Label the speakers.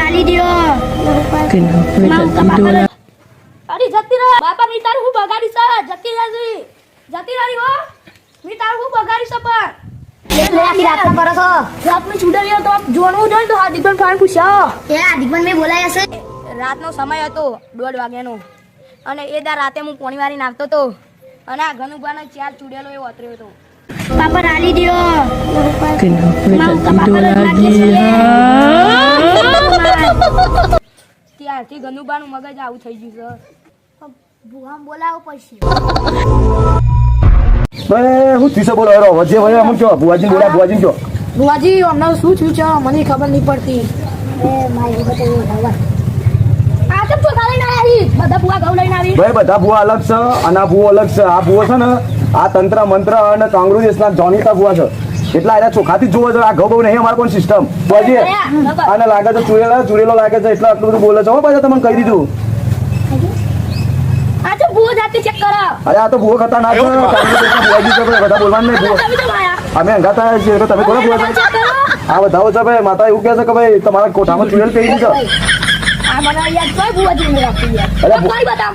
Speaker 1: આલી દ્યો
Speaker 2: અરે જતી રહે બાપા મી તારું હું બગાડી છે જતી રહી હો મી તારું હું બગાડી છે પણ
Speaker 1: રાત કરો છો
Speaker 2: રાતનું છૂટાવ્યો તો જોણવું જોઈએ તો હાર્દિક પણ ફોન પૂછ્યો
Speaker 1: એ હાર્દિક મેં બોલાયા છે
Speaker 2: રાતનો સમય હતો 1:30 વાગ્યાનો અને એ દા રાતે હું પોણી વારીને આવતો હતો અને આ ગનુભાનો ચાર ચૂડેલો એવો અતર્યો હતો
Speaker 1: પાપા આલી દ્યો
Speaker 2: ત્યારથી ગનુભાનું મગજ આવું થઈ ગયું છે
Speaker 1: ભુવામ બોલાવો પછી
Speaker 3: ભાઈ હું તીસે બોલો હેરો વજે ભાઈ અમન કયો બુવાજી બોલા બુવાજી કયો
Speaker 2: બુવાજી અમને શું થયું છે મને ખબર નહીં પડતી
Speaker 1: એ મારી બતાવો હવા
Speaker 2: આ તો પોતા લઈને આવી બધા બુવા ઘઉં લઈને આવી
Speaker 3: ભાઈ બધા ભૂવા અલગ છે અને આ ભૂવો અલગ છે આ ભૂવો છે ને આ તંત્ર મંત્ર અને કાંગરૂ દેશના જાણીતા ભૂવા છે એટલા એના ચોખાથી જોવો છે આ ઘઉં બહુ નહીં અમારે કોઈ સિસ્ટમ બુવાજી આને લાગે છે ચુરેલો લાગે છે એટલે આટલું બધું બોલે છે હો ભાઈ તમને કહી દીધું
Speaker 2: આ તો બુવા જાતે ચેક કરો
Speaker 3: અરે આ તો ભૂવો ખતરનાક છે કાંગરૂ દેશના બુવાજી છે ભાઈ બધા બોલવાનું નહીં ભૂવો
Speaker 2: તમે તો આયા
Speaker 3: અમે અંગાતા છીએ તો તમે કોને ભૂવા છો
Speaker 2: ચેક કરો
Speaker 3: આ બધાઓ છે ભાઈ માતા એવું કહે છે કે ભાઈ તમારા કોઠામાં ચુરેલ પહેરી છે
Speaker 2: આ મને યાદ કોઈ બુવાજી ને રાખી યાર
Speaker 3: અરે
Speaker 2: કોઈ બતાવો